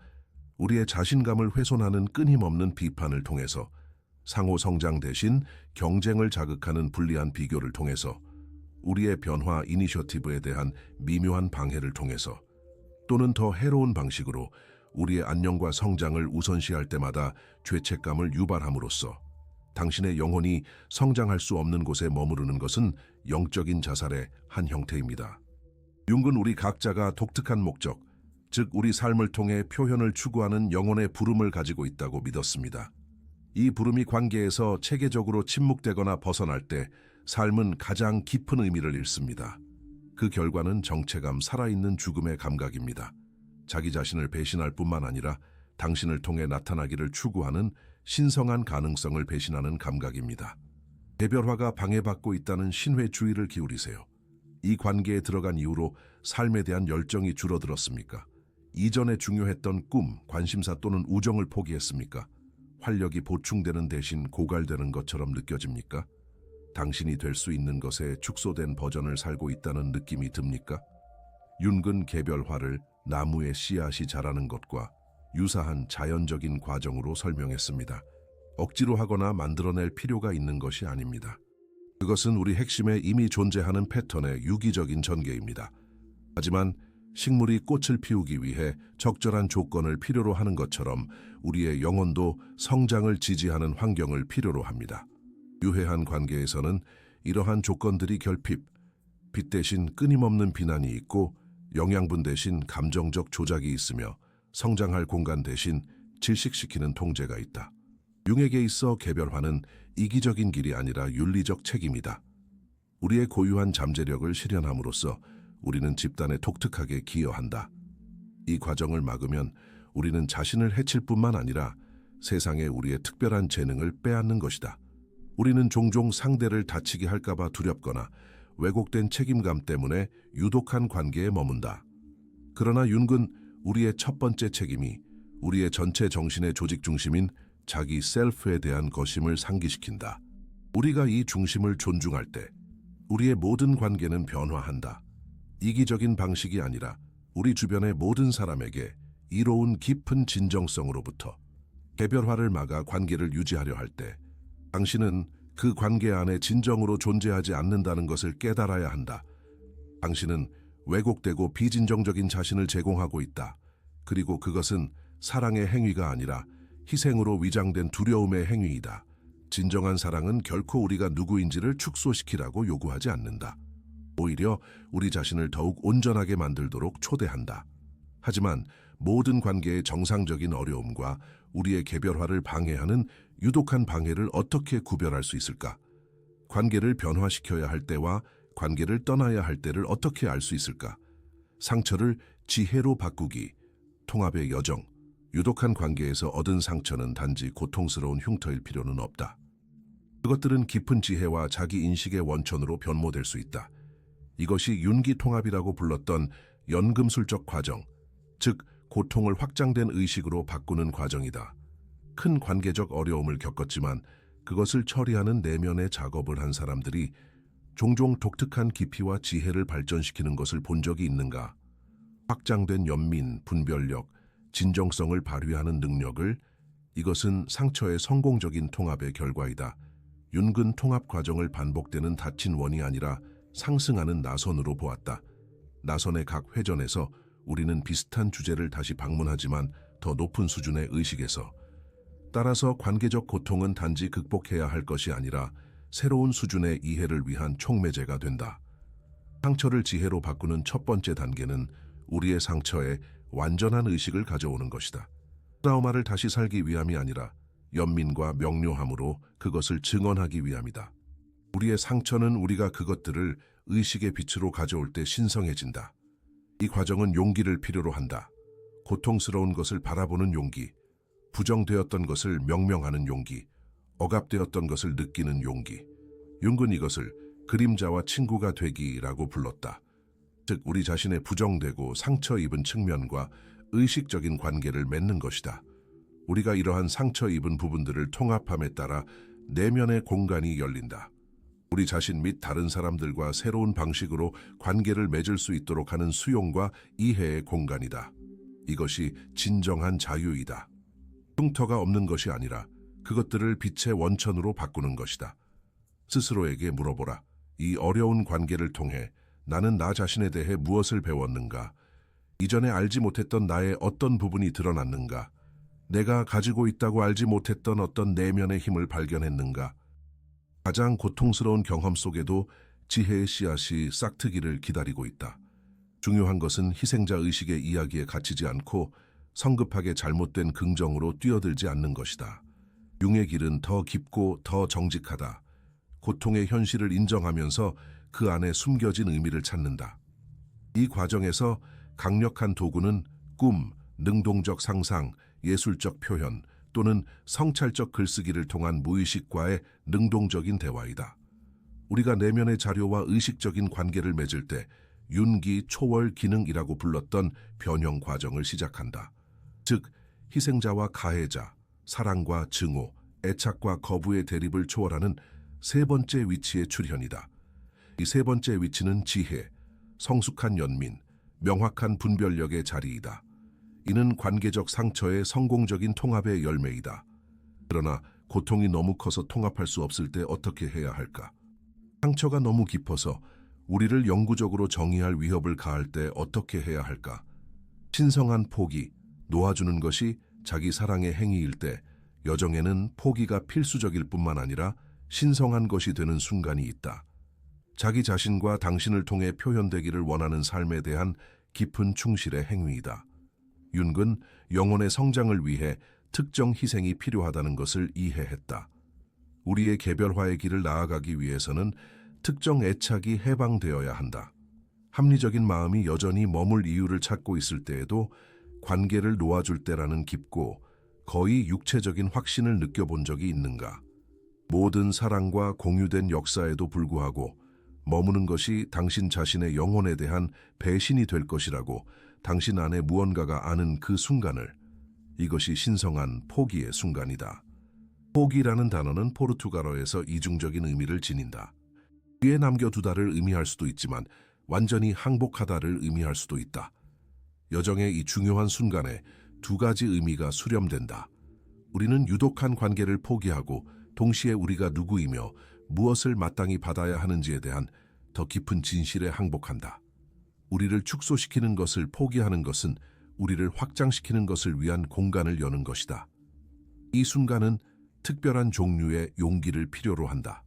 [SPEAKER 1] 우리의 자신감을 훼손하는 끊임없는 비판을 통해서, 상호 성장 대신 경쟁을 자극하는 불리한 비교를 통해서, 우리의 변화 이니셔티브에 대한 미묘한 방해를 통해서, 또는 더 해로운 방식으로 우리의 안녕과 성장을 우선시할 때마다 죄책감을 유발함으로써 당신의 영혼이 성장할 수 없는 곳에 머무르는 것은 영적인 자살의 한 형태입니다. 융은 우리 각자가 독특한 목적, 즉 우리 삶을 통해 표현을 추구하는 영혼의 부름을 가지고 있다고 믿었습니다. 이 부름이 관계에서 체계적으로 침묵되거나 벗어날 때 삶은 가장 깊은 의미를 잃습니다. 그 결과는 정체감, 살아있는 죽음의 감각입니다. 자기 자신을 배신할 뿐만 아니라 당신을 통해 나타나기를 추구하는 신성한 가능성을 배신하는 감각입니다. 개별화가 방해받고 있다는 신회주의를 기울이세요. 이 관계에 들어간 이후로 삶에 대한 열정이 줄어들었습니까? 이전에 중요했던 꿈, 관심사 또는 우정을 포기했습니까? 활력이 보충되는 대신 고갈되는 것처럼 느껴집니까? 당신이 될 수 있는 것에 축소된 버전을 살고 있다는 느낌이 듭니까? 융은 개별화를 나무의 씨앗이 자라는 것과 유사한 자연적인 과정으로 설명했습니다. 억지로 하거나 만들어낼 필요가 있는 것이 아닙니다. 그것은 우리 핵심에 이미 존재하는 패턴의 유기적인 전개입니다. 하지만 식물이 꽃을 피우기 위해 적절한 조건을 필요로 하는 것처럼 우리의 영혼도 성장을 지지하는 환경을 필요로 합니다. 유해한 관계에서는 이러한 조건들이 결핍, 빛 대신 끊임없는 비난이 있고 영양분 대신 감정적 조작이 있으며 성장할 공간 대신 질식시키는 통제가 있다. 융에게 있어 개별화는 이기적인 길이 아니라 윤리적 책임이다. 우리의 고유한 잠재력을 실현함으로써 우리는 집단에 독특하게 기여한다. 이 과정을 막으면 우리는 자신을 해칠 뿐만 아니라 세상에 우리의 특별한 재능을 빼앗는 것이다. 우리는 종종 상대를 다치게 할까봐 두렵거나 왜곡된 책임감 때문에 유독한 관계에 머문다. 그러나 융은 우리의 첫 번째 책임이 우리의 전체 정신의 조직 중심인 자기 셀프에 대한 것임을 상기시킨다. 우리가 이 중심을 존중할 때 우리의 모든 관계는 변화한다. 이기적인 방식이 아니라 우리 주변의 모든 사람에게 이로운 깊은 진정성으로부터. 개별화를 막아 관계를 유지하려 할 때 당신은 그 관계 안에 진정으로 존재하지 않는다는 것을 깨달아야 한다. 당신은 왜곡되고 비진정적인 자신을 제공하고 있다. 그리고 그것은 사랑의 행위가 아니라 희생으로 위장된 두려움의 행위이다. 진정한 사랑은 결코 우리가 누구인지를 축소시키라고 요구하지 않는다. 오히려 우리 자신을 더욱 온전하게 만들도록 초대한다. 하지만 모든 관계의 정상적인 어려움과 우리의 개별화를 방해하는 유독한 방해를 어떻게 구별할 수 있을까? 관계를 변화시켜야 할 때와 관계를 떠나야 할 때를 어떻게 알 수 있을까? 상처를 지혜로 바꾸기, 통합의 여정. 유독한 관계에서 얻은 상처는 단지 고통스러운 흉터일 필요는 없다. 그것들은 깊은 지혜와 자기 인식의 원천으로 변모될 수 있다. 이것이 윤기 통합이라고 불렀던 연금술적 과정, 즉 고통을 확장된 의식으로 바꾸는 과정이다. 큰 관계적 어려움을 겪었지만 그것을 처리하는 내면의 작업을 한 사람들이 종종 독특한 깊이와 지혜를 발전시키는 것을 본 적이 있는가? 확장된 연민, 분별력, 진정성을 발휘하는 능력을, 이것은 상처의 성공적인 통합의 결과이다. 융은 통합 과정을 반복되는 닫힌 원이 아니라 상승하는 나선으로 보았다. 나선의 각 회전에서 우리는 비슷한 주제를 다시 방문하지만 더 높은 수준의 의식에서. 따라서 관계적 고통은 단지 극복해야 할 것이 아니라 새로운 수준의 이해를 위한 촉매제가 된다. 상처를 지혜로 바꾸는 첫 번째 단계는 우리의 상처에 완전한 의식을 가져오는 것이다. 트라우마를 다시 살기 위함이 아니라 연민과 명료함으로 그것을 증언하기 위함이다. 우리의 상처는 우리가 그것들을 의식의 빛으로 가져올 때 신성해진다. 이 과정은 용기를 필요로 한다. 고통스러운 것을 바라보는 용기, 부정되었던 것을 명명하는 용기, 억압되었던 것을 느끼는 용기. 융은 이것을 그림자와 친구가 되기라고 불렀다. 즉 우리 자신의 부정되고 상처 입은 측면과 의식적인 관계를 맺는 것이다. 우리가 이러한 상처 입은 부분들을 통합함에 따라 내면의 공간이 열린다. 우리 자신 및 다른 사람들과 새로운 방식으로 관계를 맺을 수 있도록 하는 수용과 이해의 공간이다. 이것이 진정한 자유이다. 흉터가 없는 것이 아니라 그것들을 빛의 원천으로 바꾸는 것이다. 스스로에게 물어보라. 이 어려운 관계를 통해 나는 나 자신에 대해 무엇을 배웠는가? 이전에 알지 못했던 나의 어떤 부분이 드러났는가? 내가 가지고 있다고 알지 못했던 어떤 내면의 힘을 발견했는가? 가장 고통스러운 경험 속에도 지혜의 씨앗이 싹트기를 기다리고 있다. 중요한 것은 희생자 의식의 이야기에 갇히지 않고 성급하게 잘못된 긍정으로 뛰어들지 않는 것이다. 융의 길은 더 깊고 더 정직하다. 고통의 현실을 인정하면서 그 안에 숨겨진 의미를 찾는다. 이 과정에서 강력한 도구는 꿈, 능동적 상상, 예술적 표현 또는 성찰적 글쓰기를 통한 무의식과의 능동적인 대화이다. 우리가 내면의 자료와 의식적인 관계를 맺을 때 윤기 초월 기능이라고 불렀던 변형 과정을 시작한다. 즉, 희생자와 가해자, 사랑과 증오, 애착과 거부의 대립을 초월하는 세 번째 위치의 출현이다. 이 세 번째 위치는 지혜, 성숙한 연민, 명확한 분별력의 자리이다. 이는 관계적 상처의 성공적인 통합의 열매이다. 그러나 고통이 너무 커서 통합할 수 없을 때 어떻게 해야 할까? 상처가 너무 깊어서 우리를 영구적으로 정의할 위협을 가할 때 어떻게 해야 할까? 신성한 포기, 놓아주는 것이 자기 사랑의 행위일 때 여정에는 포기가 필수적일 뿐만 아니라 신성한 것이 되는 순간이 있다. 자기 자신과 당신을 통해 표현되기를 원하는 삶에 대한 깊은 충실의 행위이다. 윤근 영혼의 성장을 위해 특정 희생이 필요하다는 것을 이해했다. 우리의 개별화의 길을 나아가기 위해서는 특정 애착이 해방되어야 한다. 합리적인 마음이 여전히 머물 이유를 찾고 있을 때에도 관계를 놓아줄 때라는 깊고 거의 육체적인 확신을 느껴본 적이 있는가? 모든 사랑과 공유된 역사에도 불구하고 머무는 것이 당신 자신의 영혼에 대한 배신이 될 것이라고 당신 안에 무언가가 아는 그 순간을, 이것이 신성한 포기의 순간이다. 포기라는 단어는 포르투갈어에서 이중적인 의미를 지닌다. 뒤에 남겨두다를 의미할 수도 있지만 완전히 항복하다를 의미할 수도 있다. 여정의 이 중요한 순간에 두 가지 의미가 수렴된다. 우리는 유독한 관계를 포기하고 동시에 우리가 누구이며 무엇을 마땅히 받아야 하는지에 대한 더 깊은 진실에 항복한다. 우리를 축소시키는 것을 포기하는 것은 우리를 확장시키는 것을 위한 공간을 여는 것이다. 이 순간은 특별한 종류의 용기를 필요로 한다.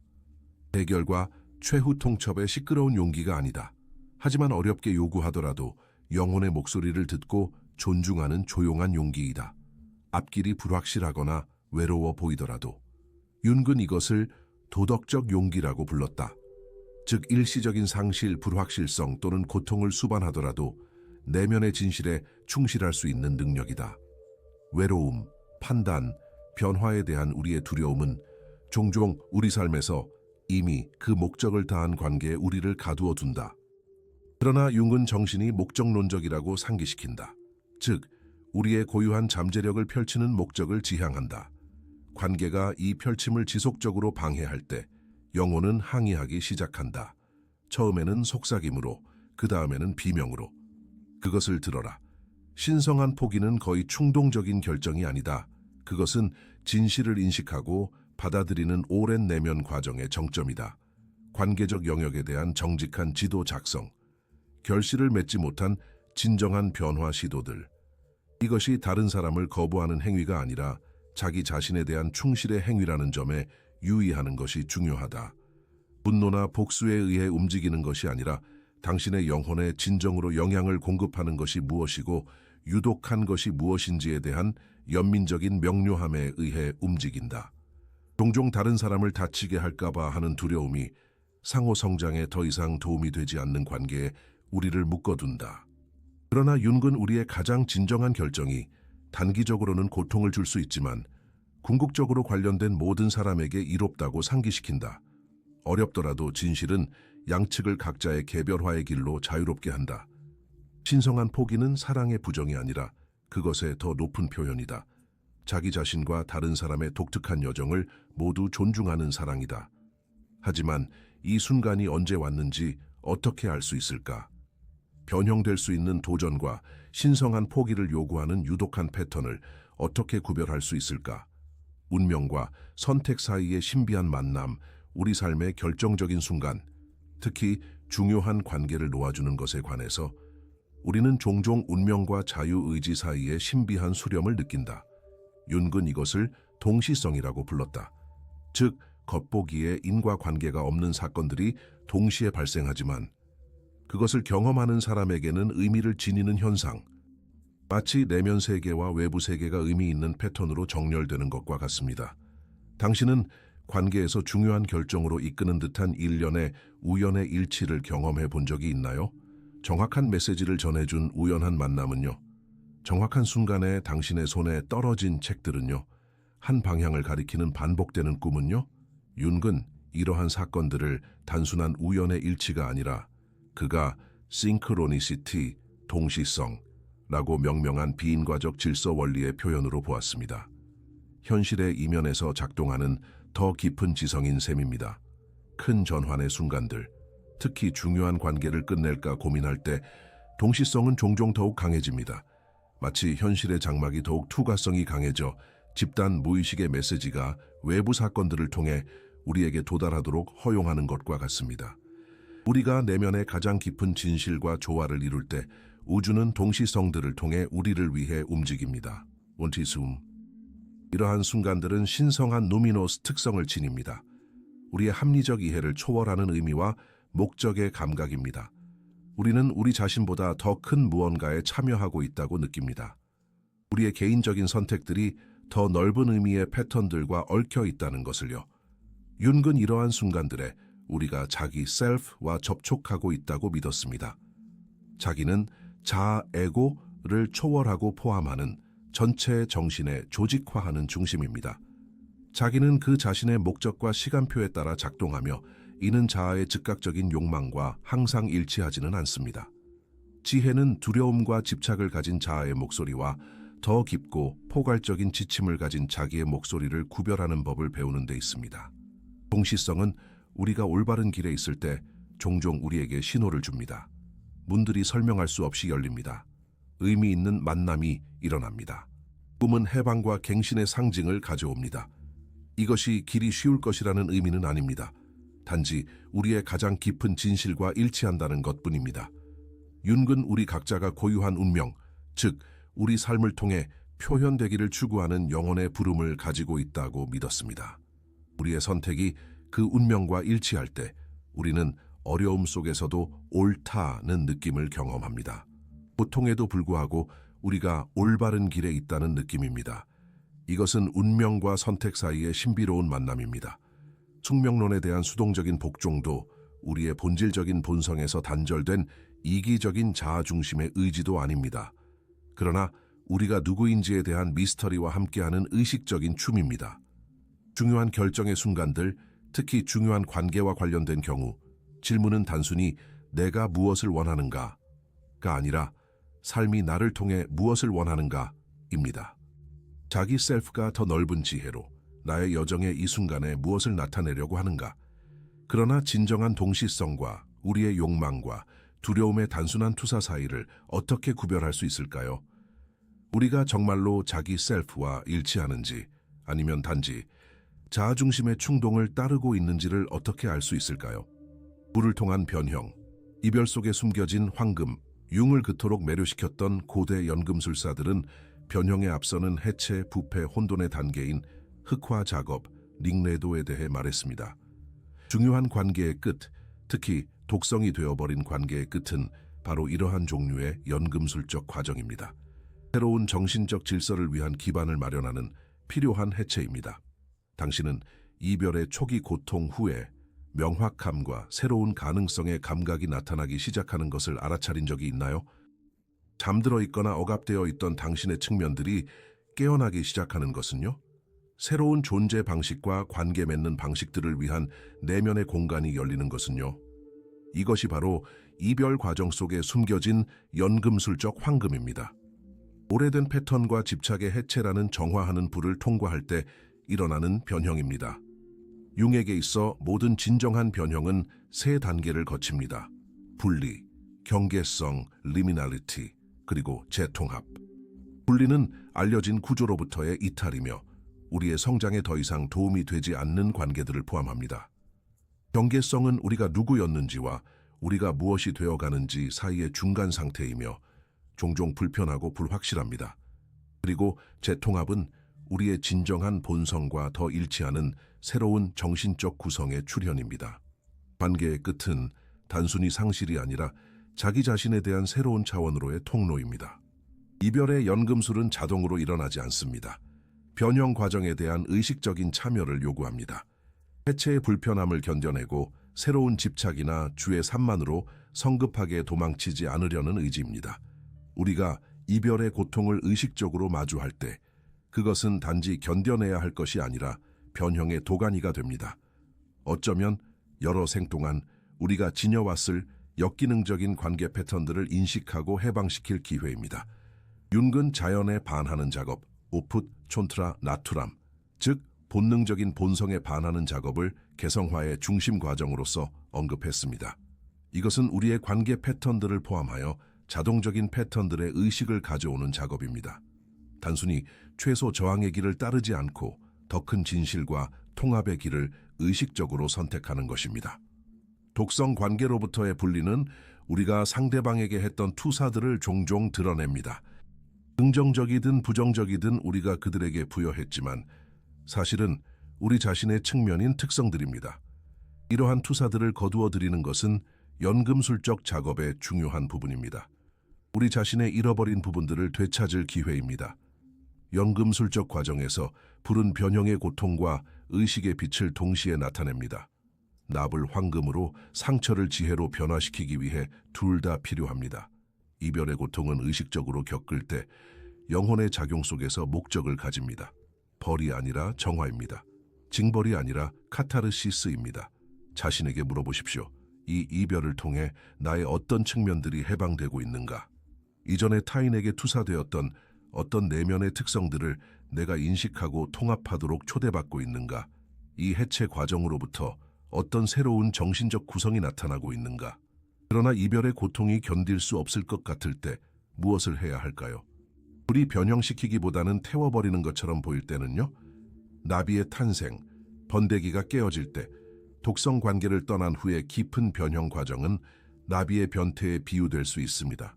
[SPEAKER 1] 대결과 최후 통첩의 시끄러운 용기가 아니다. 하지만 어렵게 요구하더라도 영혼의 목소리를 듣고 존중하는 조용한 용기이다. 앞길이 불확실하거나 외로워 보이더라도. 윤근 이것을 도덕적 용기라고 불렀다. 즉 일시적인 상실, 불확실성 또는 고통을 수반하더라도 내면의 진실에 충실할 수 있는 능력이다. 외로움, 판단, 변화에 대한 우리의 두려움은 종종 우리 삶에서 이미 그 목적을 다한 관계에 우리를 가두어 둔다. 그러나 융은 정신이 목적론적이라고 상기시킨다. 즉, 우리의 고유한 잠재력을 펼치는 목적을 지향한다. 관계가 이 펼침을 지속적으로 방해할 때 영혼은 항의하기 시작한다. 처음에는 속삭임으로, 그 다음에는 비명으로. 그것을 들어라. 신성한 포기는 거의 충동적인 결정이 아니다. 그것은 진실을 인식하고 받아들이는 오랜 내면 과정의 정점이다. 관계적 영역에 대한 정직한 지도 작성, 결실을 맺지 못한 진정한 변화 시도들. 이것이 다른 사람을 거부하는 행위가 아니라 자기 자신에 대한 충실의 행위라는 점에 유의하는 것이 중요하다. 분노나 복수에 의해 움직이는 것이 아니라 당신의 영혼에 진정으로 영향을 공급하는 것이 무엇이고 유독한 것이 무엇인지에 대한 연민적인 명료함에 의해 움직인다. 종종 다른 사람을 다치게 할까봐 하는 두려움이 상호 성장에 더 이상 도움이 되지 않는 관계에 우리를 묶어둔다. 그러나 윤근 우리의 가장 진정한 결정이 단기적으로는 고통을 줄 수 있지만 궁극적으로 관련된 모든 사람에게 이롭다고 상기시킨다. 어렵더라도 진실은 양측을 각자의 개별화의 길로 자유롭게 한다. 신성한 포기는 사랑의 부정이 아니라 그것의 더 높은 표현이다. 자기 자신과 다른 사람의 독특한 여정을 모두 존중하는 사랑이다. 하지만 이 순간이 언제 왔는지 어떻게 알 수 있을까? 변형될 수 있는 도전과 신성한 포기를 요구하는 유독한 패턴을 어떻게 구별할 수 있을까? 운명과 선택 사이의 신비한 만남, 우리 삶의 결정적인 순간, 특히 중요한 관계를 놓아주는 것에 관해서 우리는 종종 운명과 자유의지 사이의 신비한 수렴을 느낀다. 윤근 이것을 동시성이라고 불렀다. 즉, 겉보기에 인과관계가 없는 사건들이 동시에 발생하지만 그것을 경험하는 사람에게는 의미를 지니는 현상, 마치 내면 세계와 외부 세계가 의미 있는 패턴으로 정렬되는 것과 같습니다. 당신은 관계에서 중요한 결정으로 이끄는 듯한 일련의 우연의 일치를 경험해 본 적이 있나요? 정확한 메시지를 전해준 우연한 만남은요? 정확한 순간에 당신의 손에 떨어진 책들은요? 한 방향을 가리키는 반복되는 꿈은요? 윤근 이러한 사건들을 단순한 우연의 일치가 아니라 그가 싱크로니시티, 동시성라고 명명한 비인과적 질서 원리의 표현으로 보았습니다. 현실의 이면에서 작동하는 더 깊은 지성인 셈입니다. 큰 전환의 순간들, 특히 중요한 관계를 끝낼까 고민할 때 동시성은 종종 더욱 강해집니다. 마치 현실의 장막이 더욱 투과성이 강해져 집단 무의식의 메시지가 외부 사건들을 통해 우리에게 도달하도록 허용하는 것과 같습니다. 우리가 내면의 가장 깊은 진실과 조화를 이룰 때 우주는 동시성들을 통해 우리를 위해 움직입니다. 원티숨. 이러한 순간들은 신성한 누미노스 특성을 지닙니다. 우리의 합리적 이해를 초월하는 의미와 목적의 감각입니다. 우리는 우리 자신보다 더 큰 무언가에 참여하고 있다고 느낍니다. 우리의 개인적인 선택들이 더 넓은 의미의 패턴들과 얽혀 있다는 것을요. 윤근 이러한 순간들에 우리가 자기 셀프와 접촉하고 있다고 믿었습니다. 자기는 자아, 에고를 초월하고 포함하는 전체 정신의 조직화하는 중심입니다. 자기는 그 자신의 목적과 시간표에 따라 작동하며 이는 자아의 즉각적인 욕망과 항상 일치하지는 않습니다. 지혜는 두려움과 집착을 가진 자아의 목소리와 더 깊고 포괄적인 지침을 가진 자기의 목소리를 구별하는 법을 배우는 데 있습니다. 동시성은 우리가 올바른 길에 있을 때 종종 우리에게 신호를 줍니다. 문들이 설명할 수 없이 열립니다. 의미 있는 만남이 일어납니다. 꿈은 해방과 갱신의 상징을 가져옵니다. 이것이 길이 쉬울 것이라는 의미는 아닙니다. 단지 우리의 가장 깊은 진실과 일치한다는 것뿐입니다. 윤근 우리 각자가 고유한 운명, 즉 우리 삶을 통해 표현되기를 추구하는 영혼의 부름을 가지고 있다고 믿었습니다. 우리의 선택이 그 운명과 일치할 때 우리는 어려움 속에서도 옳다는 느낌을 경험합니다. 고통에도 불구하고 우리가 올바른 길에 있다는 느낌입니다. 이것은 운명과 선택 사이의 신비로운 만남입니다. 숙명론에 대한 수동적인 복종도 우리의 본질적인 본성에서 단절된 이기적인 자아 중심의 의지도 아닙니다. 그러나 우리가 누구인지에 대한 미스터리와 함께하는 의식적인 춤입니다. 중요한 결정의 순간들, 특히 중요한 관계와 관련된 경우 질문은 단순히 내가 무엇을 원하는가가 아니라 삶이 나를 통해 무엇을 원하는가입니다. 자기 셀프가 더 넓은 지혜로 나의 여정의 이 순간에 무엇을 나타내려고 하는가. 그러나 진정한 동시성과 우리의 욕망과 두려움의 단순한 투사 사이를 어떻게 구별할 수 있을까요? 우리가 정말로 자기 셀프와 일치하는지 아니면 단지 자아중심의 충동을 따르고 있는지를 어떻게 알 수 있을까요? 물을 통한 변형, 이별 속에 숨겨진 황금, 융을 그토록 매료시켰던 고대 연금술사들은 변형에 앞서는 해체, 부패, 혼돈의 단계인 흑화 작업, 링레도에 대해 말했습니다. 중요한 관계의 끝, 특히 독성이 되어버린 관계의 끝은 바로 이러한 종류의 연금술적 과정입니다. 새로운 정신적 질서를 위한 기반을 마련하는 필요한 해체입니다. 당신은 이별의 초기 고통 후에 명확함과 새로운 가능성의 감각이 나타나기 시작하는 것을 알아차린 적이 있나요? 잠들어 있거나 억압되어 있던 당신의 측면들이 깨어나기 시작하는 것은요? 새로운 존재 방식과 관계 맺는 방식들을 위한 내면의 공간이 열리는 것은요? 이것이 바로 이별 과정 속에 숨겨진 연금술적 황금입니다. 오래된 패턴과 집착의 해체라는 정화하는 불을 통과할 때 일어나는 변형입니다. 융에게 있어 모든 진정한 변형은 세 단계를 거칩니다. 분리, 경계성, 리미널리티, 그리고 재통합. 분리는 알려진 구조로부터의 이탈이며 우리의 성장에 더 이상 도움이 되지 않는 관계들을 포함합니다. 경계성은 우리가 누구였는지와 우리가 무엇이 되어가는지 사이의 중간 상태이며 종종 불편하고 불확실합니다. 그리고 재통합은 우리의 진정한 본성과 더 일치하는 새로운 정신적 구성의 출현입니다. 관계의 끝은 단순히 상실이 아니라 자기 자신에 대한 새로운 차원으로의 통로입니다. 이별의 연금술은 자동으로 일어나지 않습니다. 변형 과정에 대한 의식적인 참여를 요구합니다. 해체의 불편함을 견뎌내고 새로운 집착이나 주의 산만으로 성급하게 도망치지 않으려는 의지입니다. 우리가 이별의 고통을 의식적으로 마주할 때 그것은 단지 견뎌내야 할 것이 아니라 변형의 도가니가 됩니다. 어쩌면 여러 생 동안 우리가 지녀왔을 역기능적인 관계 패턴들을 인식하고 해방시킬 기회입니다. 윤근 자연에 반하는 작업, 오풋 촌트라 나투람, 즉 본능적인 본성에 반하는 작업을 개성화의 중심 과정으로서 언급했습니다. 이것은 우리의 관계 패턴들을 포함하여 자동적인 패턴들의 의식을 가져오는 작업입니다. 단순히 최소 저항의 길을 따르지 않고 더 큰 진실과 통합의 길을 의식적으로 선택하는 것입니다. 독성 관계로부터의 분리는 우리가 상대방에게 했던 투사들을 종종 드러냅니다. 긍정적이든 부정적이든 우리가 그들에게 부여했지만 사실은 우리 자신의 측면인 특성들입니다. 이러한 투사들을 거두어들이는 것은 연금술적 작업의 중요한 부분입니다. 우리 자신의 잃어버린 부분들을 되찾을 기회입니다. 연금술적 과정에서 불은 변형의 고통과 의식의 빛을 동시에 나타냅니다. 납을 황금으로 상처를 지혜로 변화시키기 위해 둘 다 필요합니다. 이별의 고통은 의식적으로 겪을 때 영혼의 작용 속에서 목적을 가집니다. 벌이 아니라 정화입니다. 징벌이 아니라 카타르시스입니다. 자신에게 물어보십시오. 이 이별을 통해 나의 어떤 측면들이 해방되고 있는가? 이전에 타인에게 투사되었던 어떤 내면의 특성들을 내가 인식하고 통합하도록 초대받고 있는가? 이 해체 과정으로부터 어떤 새로운 정신적 구성이 나타나고 있는가? 그러나 이별의 고통이 견딜 수 없을 것 같을 때 무엇을 해야 할까요? 불이 변형시키기보다는 태워버리는 것처럼 보일 때는요? 나비의 탄생, 번데기가 깨어질 때 독성 관계를 떠난 후에 깊은 변형 과정은 나비의 변태에 비유될 수 있습니다.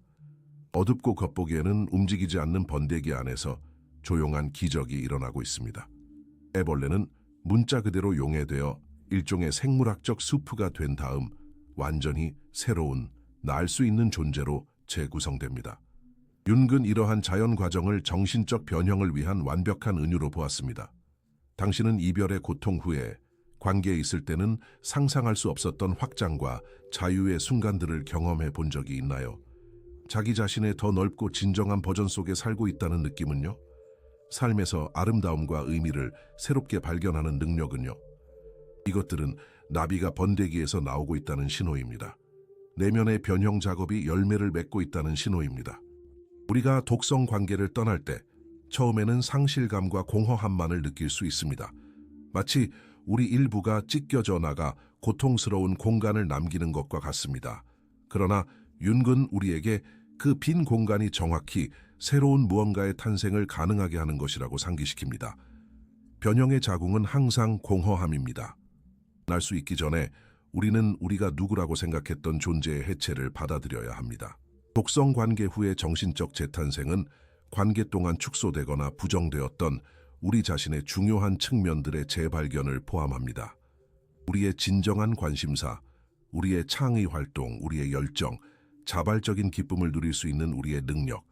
[SPEAKER 1] 어둡고 겉보기에는 움직이지 않는 번데기 안에서 조용한 기적이 일어나고 있습니다. 애벌레는 문자 그대로 용해되어 일종의 생물학적 수프가 된 다음 완전히 새로운, 날 수 있는 존재로 재구성됩니다. 윤근 이러한 자연 과정을 정신적 변형을 위한 완벽한 은유로 보았습니다. 당신은 이별의 고통 후에 관계에 있을 때는 상상할 수 없었던 확장과 자유의 순간들을 경험해 본 적이 있나요? 자기 자신의 더 넓고 진정한 버전 속에 살고 있다는 느낌은요? 삶에서 아름다움과 의미를 새롭게 발견하는 능력은요? 이것들은 나비가 번데기에서 나오고 있다는 신호입니다. 내면의 변형 작업이 열매를 맺고 있다는 신호입니다. 우리가 독성 관계를 떠날 때 처음에는 상실감과 공허함만을 느낄 수 있습니다. 마치 우리 일부가 찢겨져 나가 고통스러운 공간을 남기는 것과 같습니다. 그러나 윤근 우리에게 그 빈 공간이 정확히 새로운 무언가의 탄생을 가능하게 하는 것이라고 상기시킵니다. 변형의 자궁은 항상 공허함입니다. 날 수 있기 전에 우리는 우리가 누구라고 생각했던 존재의 해체를 받아들여야 합니다. 독성 관계 후의 정신적 재탄생은 관계 동안 축소되거나 부정되었던 우리 자신의 중요한 측면들의 재발견을 포함합니다. 우리의 진정한 관심사, 우리의 창의 활동, 우리의 열정, 자발적인 기쁨을 누릴 수 있는 우리의 능력.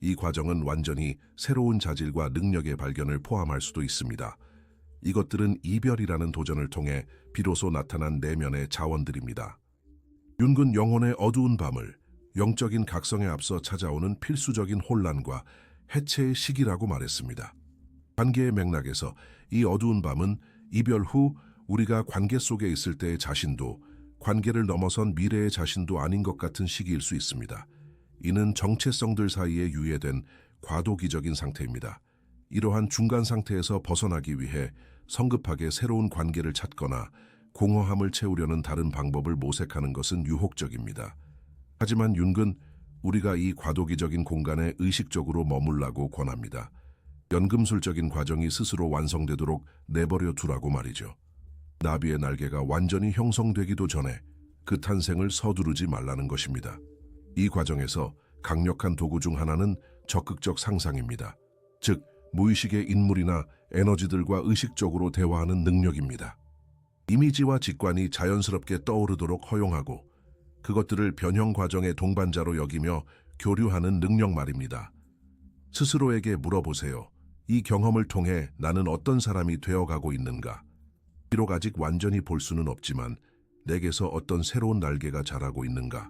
[SPEAKER 1] 이 과정은 완전히 새로운 자질과 능력의 발견을 포함할 수도 있습니다. 이것들은 이별이라는 도전을 통해 비로소 나타난 내면의 자원들입니다. 윤근 영혼의 어두운 밤을 영적인 각성에 앞서 찾아오는 필수적인 혼란과 해체의 시기라고 말했습니다. 관계의 맥락에서 이 어두운 밤은 이별 후 우리가 관계 속에 있을 때의 자신도 관계를 넘어선 미래의 자신도 아닌 것 같은 시기일 수 있습니다. 이는 정체성들 사이에 유예된 과도기적인 상태입니다. 이러한 중간 상태에서 벗어나기 위해 성급하게 새로운 관계를 찾거나 공허함을 채우려는 다른 방법을 모색하는 것은 유혹적입니다. 하지만 윤근, 우리가 이 과도기적인 공간에 의식적으로 머물라고 권합니다. 연금술적인 과정이 스스로 완성되도록 내버려 두라고 말이죠. 나비의 날개가 완전히 형성되기도 전에 그 탄생을 서두르지 말라는 것입니다. 이 과정에서 강력한 도구 중 하나는 적극적 상상입니다. 즉, 무의식의 인물이나 에너지들과 의식적으로 대화하는 능력입니다. 이미지와 직관이 자연스럽게 떠오르도록 허용하고 그것들을 변형 과정의 동반자로 여기며 교류하는 능력 말입니다. 스스로에게 물어보세요. 이 경험을 통해 나는 어떤 사람이 되어가고 있는가? 비록 아직 완전히 볼 수는 없지만 내게서 어떤 새로운 날개가 자라고 있는가?